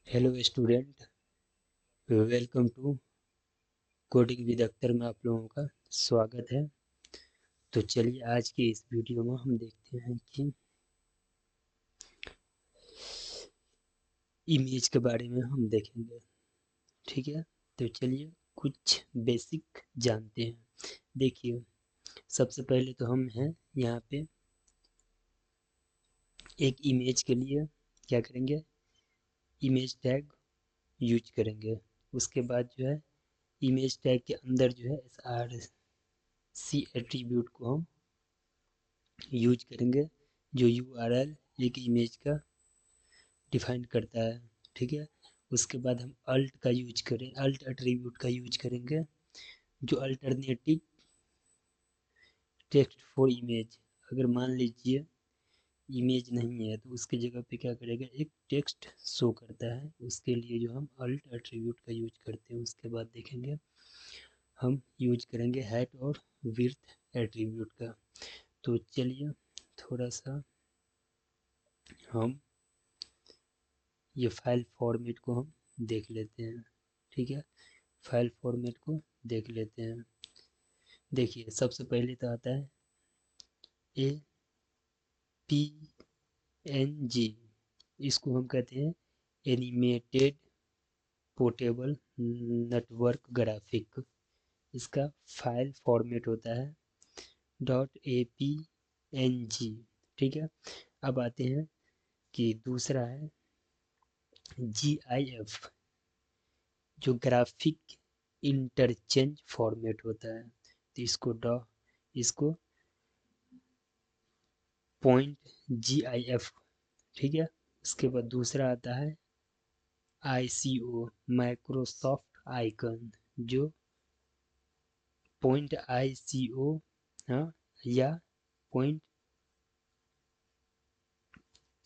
Hello student, welcome to coding with Akhtar में आप लोगों का स्वागत है। तो चलिए आज के इस वीडियो में हम देखते हैं कि इमेज के बारे में हम देखेंगे। ठीक है, तो चलिए कुछ बेसिक जानते हैं। देखिए, सबसे पहले तो हम हैं यहाँ पे एक इमेज के लिए क्या करेंगे, इमेज टैग यूज करेंगे। उसके बाद जो है इमेज टैग के अंदर जो है SRC एट्रीब्यूट को हम यूज करेंगे, जो URL एक इमेज का डिफाइन करता है। ठीक है, उसके बाद हम अल्ट एट्रीब्यूट का यूज करेंगे, जो अल्टरनेटिव टेक्स्ट फॉर इमेज। अगर मान लीजिए इमेज नहीं है तो उसकी जगह पे क्या करेगा, एक टेक्स्ट शो करता है, उसके लिए जो हम अल्ट एट्रीब्यूट का यूज करते हैं। उसके बाद देखेंगे हम यूज करेंगे हाइट और विड्थ एट्रीब्यूट का। तो चलिए थोड़ा सा हम ये फाइल फॉर्मेट को हम देख लेते हैं। ठीक है, फाइल फॉर्मेट को देख लेते हैं। देखिए सबसे पहले तो आता है APNG, इसको हम कहते हैं एनिमेटेड पोर्टेबल नेटवर्क ग्राफिक। इसका फाइल फॉर्मेट होता है .APNG। ठीक है, अब आते हैं कि दूसरा है GIF, जो ग्राफिक इंटरचेंज फॉर्मेट होता है। तो इसको .GIF। ठीक है, उसके बाद दूसरा आता है ICO, माइक्रोसॉफ्ट आइकन, जो .ICO, हाँ, या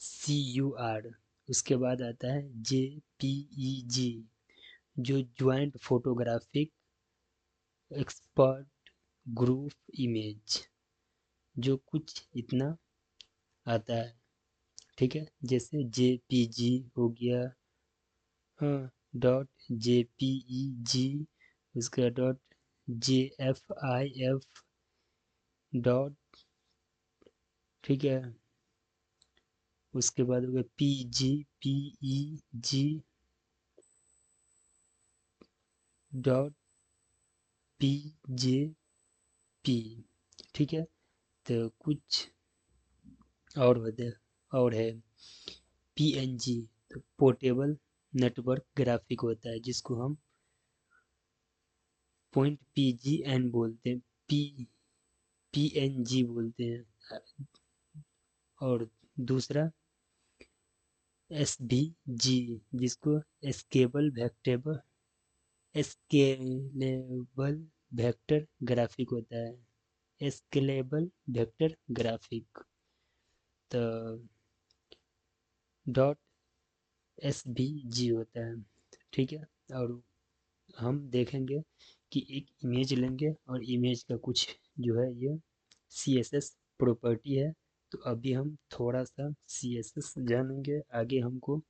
.CUR। उसके बाद आता है JPEG, जो joint photographic expert group image, जो कुछ इतना आता है। ठीक है, जैसे JPG हो गया, हाँ, .JPEG, उसका .JFIF डॉट, ठीक है, उसके बाद हो गया PGPEG डॉट PJP। ठीक है, तो कुछ और होते और है PNG, तो पोर्टेबल नेटवर्क ग्राफिक होता है, जिसको हम .PGN बोलते हैं, PNG बोलते हैं। और दूसरा SVG, जिसको स्केलेबल वेक्टर ग्राफिक होता है, स्केलेबल वेक्टर ग्राफिक। तो .SVG होता है। ठीक है, और हम देखेंगे कि एक इमेज लेंगे और इमेज का कुछ जो है ये CSS प्रॉपर्टी है। तो अभी हम थोड़ा सा CSS जानेंगे, आगे हमको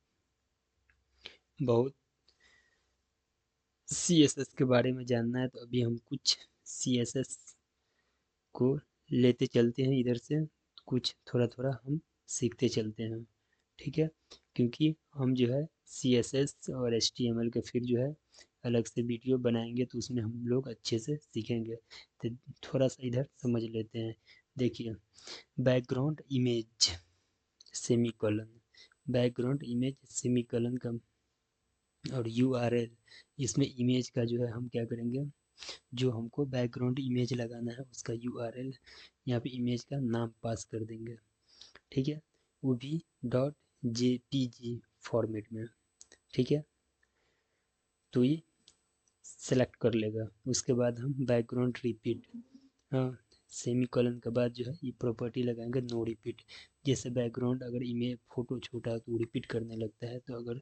बहुत CSS के बारे में जानना है। तो अभी हम कुछ CSS को लेते चलते हैं इधर से, कुछ थोड़ा थोड़ा हम सीखते चलते हैं। ठीक है, क्योंकि हम जो है CSS और HTML का फिर जो है अलग से वीडियो बनाएंगे, तो उसमें हम लोग अच्छे से सीखेंगे। तो थोड़ा सा इधर समझ लेते हैं। देखिए, background image semicolon, background image semicolon का, और URL, इसमें इमेज का जो है हम क्या करेंगे, जो हमको बैकग्राउंड इमेज लगाना है उसका URL, यहाँ पे इमेज का नाम पास कर देंगे। ठीक है, वो भी .JPG फॉर्मेट में। ठीक है, तो ये सेलेक्ट कर लेगा। उसके बाद हम बैकग्राउंड रिपीट, हाँ, सेमी कॉलन के बाद जो है ये प्रॉपर्टी लगाएंगे नो रिपीट। जैसे बैकग्राउंड अगर इमेज फोटो छोटा है तो रिपीट करने लगता है, तो अगर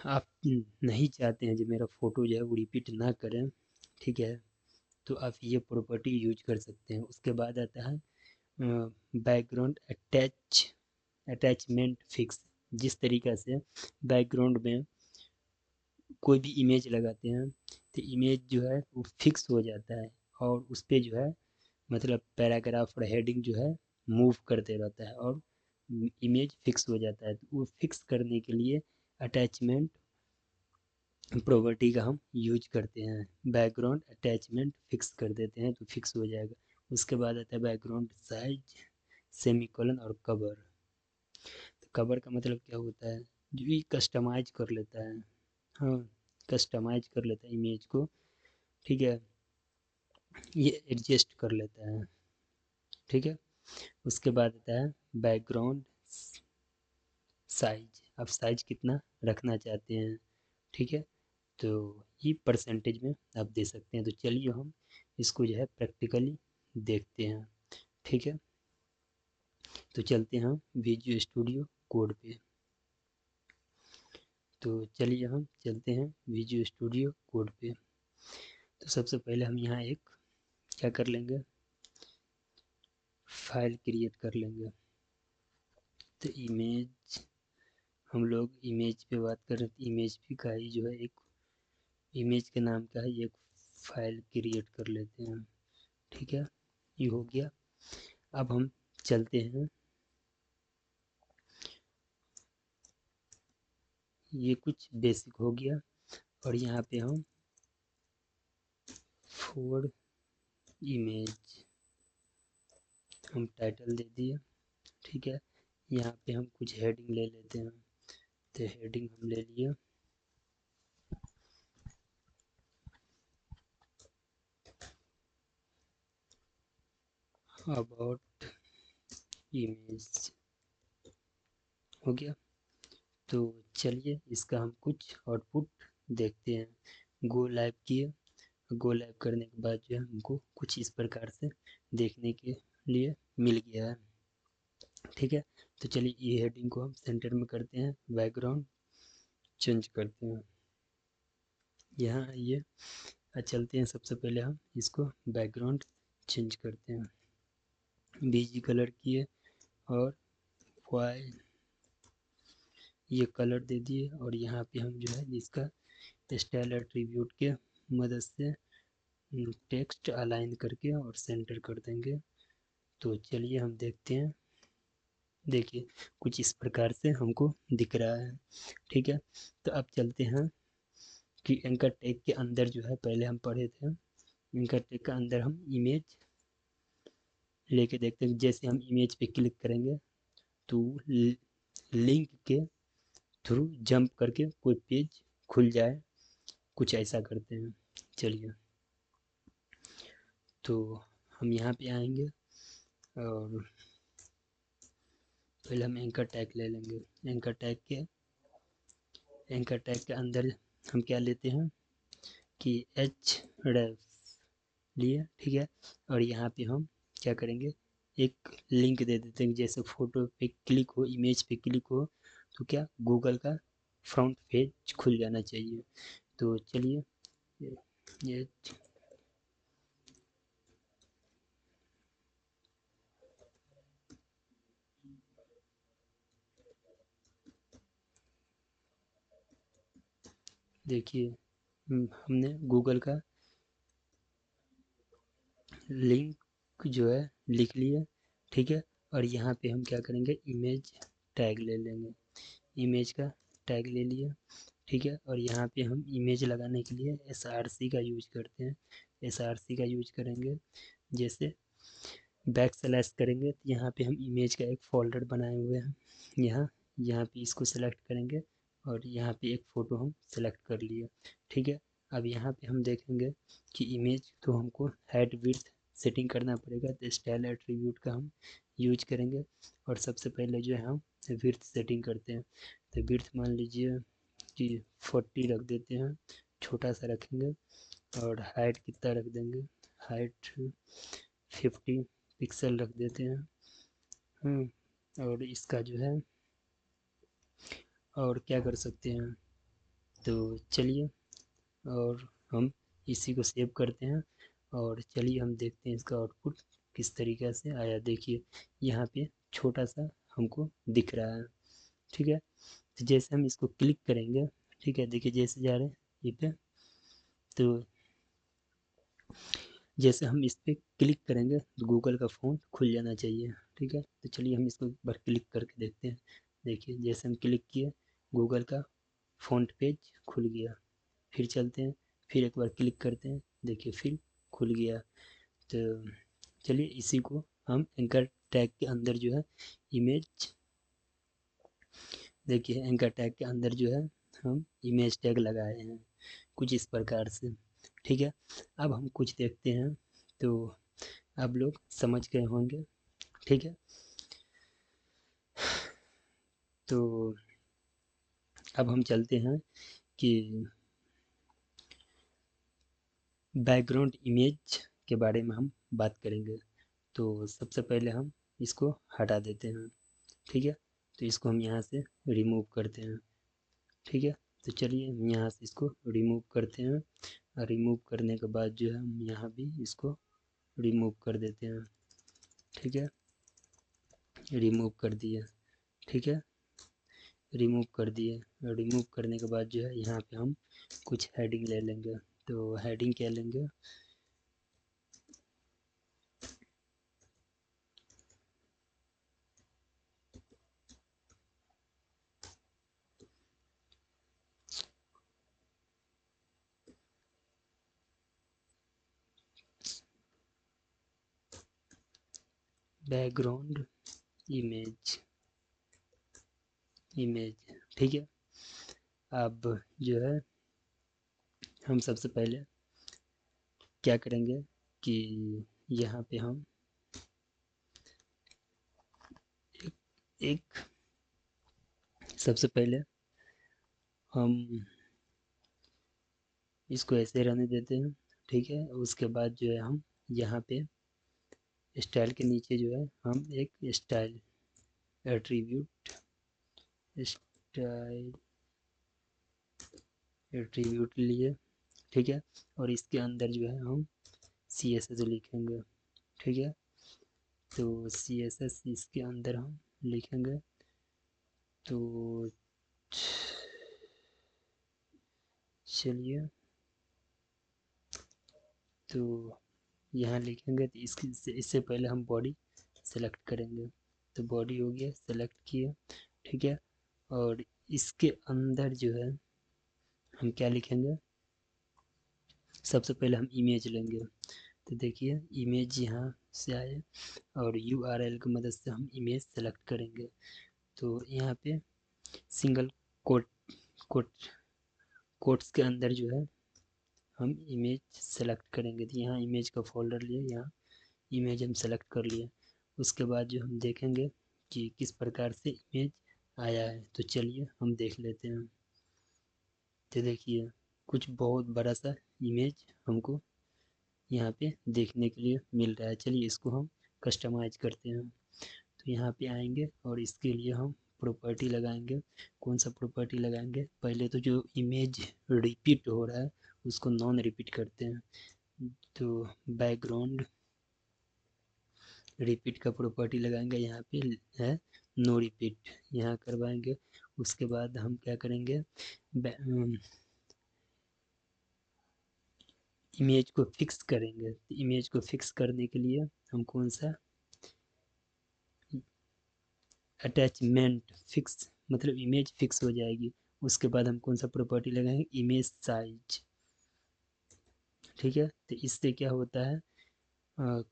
आप नहीं चाहते हैं जो मेरा फ़ोटो जो है वो रिपीट ना करें, ठीक है, तो आप ये प्रॉपर्टी यूज कर सकते हैं। उसके बाद आता है बैकग्राउंड अटैचमेंट फिक्स, जिस तरीक़ा से बैकग्राउंड में कोई भी इमेज लगाते हैं तो इमेज जो है वो फिक्स हो जाता है और उस पे जो है मतलब पैराग्राफ और हेडिंग जो है मूव करते रहता है और इमेज फिक्स हो जाता है। तो वो फिक्स करने के लिए अटैचमेंट प्रॉपर्टी का हम यूज करते हैं। बैकग्राउंड अटैचमेंट फिक्स कर देते हैं तो फिक्स हो जाएगा। उसके बाद आता है बैकग्राउंड साइज, सेमीकोलन और कवर। तो कवर का मतलब क्या होता है, जो भी कस्टमाइज कर लेता है, हाँ कस्टमाइज कर लेता है इमेज को, ठीक है, ये एडजस्ट कर लेता है, ठीक है। उसके बाद आता है बैकग्राउंड साइज, आप साइज कितना रखना चाहते हैं, ठीक है, तो ये परसेंटेज में आप दे सकते हैं। तो चलिए हम इसको जो है प्रैक्टिकली देखते हैं, ठीक है। तो चलते हैं विजुअल स्टूडियो कोड पे। तो चलिए हम चलते हैं विजुअल स्टूडियो कोड पे। तो सबसे पहले हम यहाँ एक क्या कर लेंगे, फाइल क्रिएट कर लेंगे। तो इमेज, हम लोग इमेज पे बात कर रहे हैं, इमेज भी का ही जो है एक इमेज के नाम का है एक फाइल क्रिएट कर लेते हैं, ठीक है, ये हो गया। अब हम चलते हैं, ये कुछ बेसिक हो गया और यहाँ पे हम फॉर इमेज हम टाइटल दे दिए, ठीक है। यहाँ पे हम कुछ हेडिंग ले लेते हैं। तो हेडिंग हम ले लिए अबाउट इमेज, हो गया। तो चलिए इसका हम कुछ आउटपुट देखते हैं। गो लाइव किए, गो लाइव करने के बाद जो है हमको कुछ इस प्रकार से देखने के लिए मिल गया है, ठीक है। तो चलिए ये हेडिंग को हम सेंटर में करते हैं, बैकग्राउंड चेंज करते हैं यहाँ ये। चलते हैं, सबसे पहले हम इसको बैकग्राउंड चेंज करते हैं, बीजी कलर किए और वाई ये कलर दे दिए और यहाँ पे हम जो है इसका स्टाइल एट्रीब्यूट के मदद से टेक्स्ट अलाइन करके और सेंटर कर देंगे। तो चलिए हम देखते हैं, देखिए कुछ इस प्रकार से हमको दिख रहा है, ठीक है। तो अब चलते हैं कि एंकर टैग के अंदर जो है पहले हम पढ़े थे, एंकर टैग के अंदर हम इमेज लेके देखते हैं। जैसे हम इमेज पे क्लिक करेंगे तो लिंक के थ्रू जंप करके कोई पेज खुल जाए, कुछ ऐसा करते हैं। चलिए तो हम यहाँ पे आएंगे और पहले हम एंकर टैग ले लेंगे। एंकर टैग के अंदर हम क्या लेते हैं कि एच रेफ लिए, ठीक है। और यहाँ पे हम क्या करेंगे, एक लिंक दे देते हैं। जैसे फ़ोटो पे क्लिक हो, इमेज पे क्लिक हो तो क्या गूगल का फ्रंट पेज खुल जाना चाहिए। तो चलिए ये देखिए हमने गूगल का लिंक जो है लिख लिया, ठीक है। और यहाँ पे हम क्या करेंगे, इमेज टैग ले लेंगे, इमेज का टैग ले लिया, ठीक है। और यहाँ पे हम इमेज लगाने के लिए src का यूज करते हैं, src का यूज करेंगे। जैसे बैक स्लैश करेंगे तो यहाँ पे हम इमेज का एक फोल्डर बनाए हुए हैं, यहाँ यहाँ पे इसको सेलेक्ट करेंगे और यहाँ पे एक फ़ोटो हम सेलेक्ट कर लिए, ठीक है। अब यहाँ पे हम देखेंगे कि इमेज तो हमको हाइट विड्थ सेटिंग करना पड़ेगा, तो स्टाइल एट्रीब्यूट का हम यूज करेंगे। और सबसे पहले जो है हम विड्थ सेटिंग करते हैं। तो विड्थ मान लीजिए कि 40 रख देते हैं, छोटा सा रखेंगे। और हाइट कितना रख देंगे, हाइट 50 पिक्सल रख देते हैं। और इसका जो है और क्या कर सकते हैं, तो चलिए और हम इसी को सेव करते हैं और चलिए हम देखते हैं इसका आउटपुट किस तरीक़े से आया। देखिए यहाँ पे छोटा सा हमको दिख रहा है, ठीक है। तो जैसे हम इसको क्लिक करेंगे, ठीक है, देखिए जैसे जा रहे हैं ये पे, तो जैसे हम इस पर क्लिक करेंगे तो गूगल का फ़ोन खुल जाना चाहिए, ठीक है। तो चलिए हम इसको एक बार क्लिक करके देखते हैं। देखिए जैसे हम क्लिक किए गूगल का फ्रंट पेज खुल गया। फिर चलते हैं, फिर एक बार क्लिक करते हैं, देखिए फिर खुल गया। तो चलिए इसी को हम एंकर टैग के अंदर जो है इमेज, देखिए एंकर टैग के अंदर जो है हम इमेज टैग लगाए हैं कुछ इस प्रकार से, ठीक है। अब हम कुछ देखते हैं तो आप लोग समझ गए होंगे, ठीक है। तो अब हम चलते हैं कि बैकग्राउंड इमेज के बारे में हम बात करेंगे। तो सबसे पहले हम इसको हटा देते हैं, ठीक है। तो इसको हम यहाँ से रिमूव करते हैं, ठीक है। तो चलिए हम यहाँ से इसको रिमूव करते हैं, और रिमूव करने के बाद जो है हम यहाँ भी इसको रिमूव कर देते हैं, ठीक है। रिमूव कर दिया, ठीक है, रिमूव कर दिए। रिमूव करने के बाद जो है यहाँ पे हम कुछ हेडिंग ले लेंगे। तो हेडिंग क्या लेंगे, बैकग्राउंड इमेज, इमेज, ठीक है। अब जो है हम सबसे पहले क्या करेंगे कि यहाँ पे हम एक सबसे पहले हम इसको ऐसे रहने देते हैं, ठीक है। उसके बाद जो है हम यहाँ पे स्टाइल के नीचे जो है हम एक स्टाइल एट्रीब्यूट, स्टाइल एट्रीब्यूट लिए, ठीक है। और इसके अंदर जो है हम सी एस एस लिखेंगे, ठीक है। तो सी एस एस इसके अंदर हम लिखेंगे। तो चलिए, तो यहाँ लिखेंगे तो इससे पहले हम बॉडी सेलेक्ट करेंगे। तो बॉडी हो गया, सेलेक्ट किया, ठीक है। और इसके अंदर जो है हम क्या लिखेंगे, सबसे पहले हम इमेज लेंगे। तो देखिए इमेज यहाँ से आए और URL की मदद से हम इमेज सेलेक्ट करेंगे। तो यहाँ पे सिंगल कोट कोट कोट्स के अंदर जो है हम इमेज सेलेक्ट करेंगे। तो यहाँ इमेज का फोल्डर लिए, यहाँ इमेज हम सेलेक्ट कर लिए। उसके बाद जो हम देखेंगे कि किस प्रकार से इमेज आया है। तो चलिए हम देख लेते हैं। तो देखिए कुछ बहुत बड़ा सा इमेज हमको यहाँ पे देखने के लिए मिल रहा है। चलिए इसको हम कस्टमाइज करते हैं। तो यहाँ पे आएंगे और इसके लिए हम प्रॉपर्टी लगाएंगे। कौन सा प्रॉपर्टी लगाएंगे, पहले तो जो इमेज रिपीट हो रहा है उसको नॉन रिपीट करते हैं। तो बैकग्राउंड रिपीट का प्रॉपर्टी लगाएंगे, यहाँ पे है नो रिपीट, यहाँ करवाएंगे। उसके बाद हम क्या करेंगे, इमेज को फिक्स करेंगे। तो इमेज को फिक्स करने के लिए हम कौन सा अटैचमेंट फिक्स, मतलब इमेज फिक्स हो जाएगी। उसके बाद हम कौन सा प्रॉपर्टी लगाएंगे, इमेज साइज, ठीक है। तो इससे क्या होता है,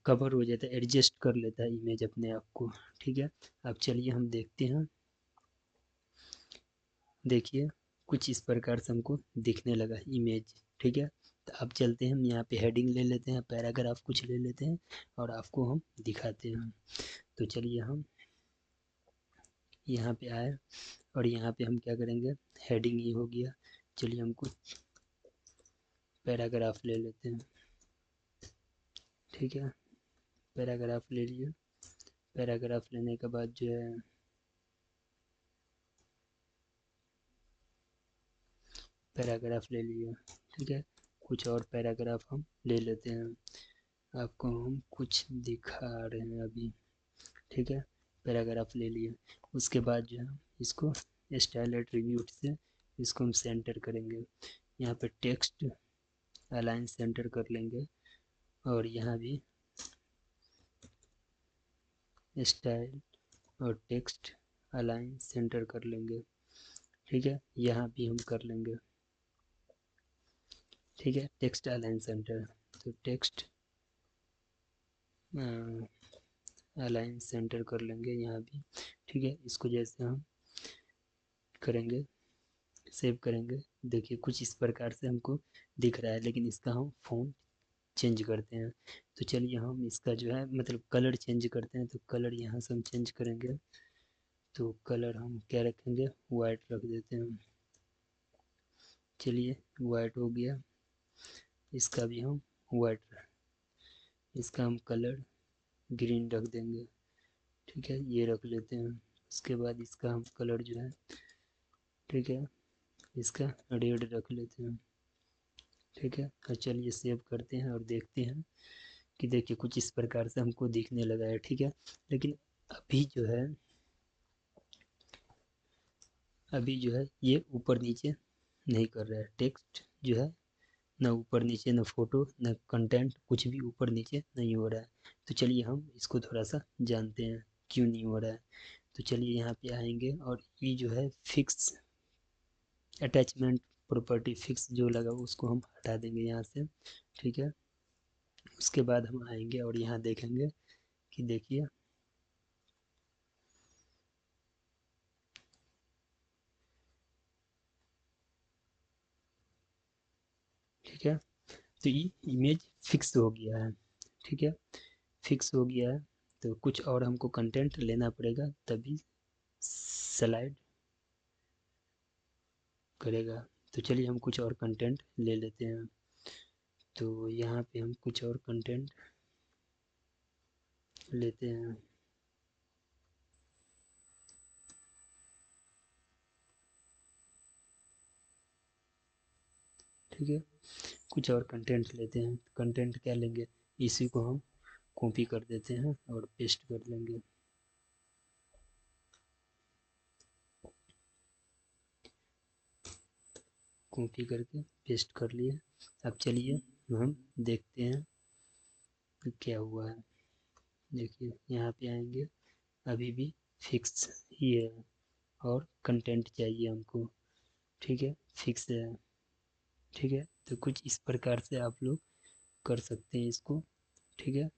कवर हो जाता है, एडजस्ट कर लेता है इमेज अपने आप को, ठीक है। अब चलिए हम देखते हैं। देखिए कुछ इस प्रकार से हमको दिखने लगा इमेज, ठीक है। तो अब चलते हैं, हम यहाँ पे हेडिंग ले लेते हैं, पैराग्राफ कुछ ले लेते हैं और आपको हम दिखाते हैं। तो चलिए हम यहाँ पे आए और यहाँ पे हम क्या करेंगे, हेडिंग ही हो गया। चलिए हम कुछ पैराग्राफ ले लेते हैं, ठीक है। पैराग्राफ ले लिए। पैराग्राफ लेने के बाद जो है पैराग्राफ ले लिए, ठीक है। कुछ और पैराग्राफ हम ले लेते हैं, आपको हम कुछ दिखा रहे हैं अभी, ठीक है। पैराग्राफ ले लिए। उसके बाद जो है इसको स्टाइल एट्रीब्यूट से इसको हम सेंटर करेंगे। यहाँ पे टेक्स्ट अलाइन सेंटर कर लेंगे और यहाँ भी स्टाइल और टेक्स्ट अलाइन सेंटर कर लेंगे। ठीक है, यहाँ भी हम कर लेंगे। ठीक है, टेक्स्ट अलाइन सेंटर, तो टेक्स्ट अलाइन सेंटर कर लेंगे यहाँ भी। ठीक है, इसको जैसे हम करेंगे, सेव करेंगे, देखिए कुछ इस प्रकार से हमको दिख रहा है, लेकिन इसका हम फ़ॉन्ट चेंज करते हैं। तो चलिए हम इसका जो है मतलब कलर चेंज करते हैं। तो कलर यहाँ से हम चेंज करेंगे, तो कलर हम क्या रखेंगे, वाइट रख देते हैं। चलिए वाइट हो गया, इसका भी हम वाइट, इसका हम कलर ग्रीन रख देंगे। ठीक है, ये रख लेते हैं। उसके बाद इसका हम कलर जो है, ठीक है, इसका रेड रख लेते हैं। ठीक है, तो चलिए सेव करते हैं और देखते हैं कि देखिए कुछ इस प्रकार से हमको दिखने लगा है। ठीक है, लेकिन अभी जो है, अभी जो है ये ऊपर नीचे नहीं कर रहा है। टेक्स्ट जो है ना ऊपर नीचे, ना फोटो, ना कंटेंट, कुछ भी ऊपर नीचे नहीं हो रहा है। तो चलिए हम इसको थोड़ा सा जानते हैं क्यों नहीं हो रहा है। तो चलिए यहाँ पे आएंगे और ये जो है फिक्स अटैचमेंट प्रॉपर्टी फिक्स जो लगा उसको हम हटा देंगे यहाँ से। ठीक है, उसके बाद हम आएंगे और यहाँ देखेंगे कि देखिए, ठीक है, तो ये इमेज फिक्स हो गया है। ठीक है, फिक्स हो गया है, तो कुछ और हमको कंटेंट लेना पड़ेगा तभी स्लाइड करेगा। तो चलिए हम कुछ और कंटेंट ले लेते हैं। तो यहाँ पे हम कुछ और कंटेंट लेते हैं। ठीक है, कुछ और कंटेंट लेते हैं। कंटेंट क्या लेंगे, इसी को हम कॉपी कर देते हैं और पेस्ट कर लेंगे। कॉपी करके पेस्ट कर लिए। अब चलिए हम देखते हैं कि क्या हुआ है। देखिए यहाँ पे आएंगे, अभी भी फिक्स ही है और कंटेंट चाहिए हमको। ठीक है, फिक्स है। ठीक है, तो कुछ इस प्रकार से आप लोग कर सकते हैं इसको। ठीक है,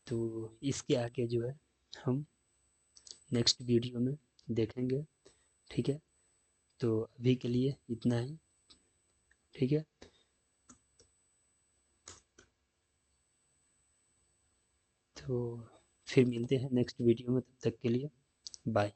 तो इसके आगे जो है हम नेक्स्ट वीडियो में देखेंगे। ठीक है, तो अभी के लिए इतना ही। ठीक है, तो फिर मिलते हैं नेक्स्ट वीडियो में, तब तक के लिए बाय।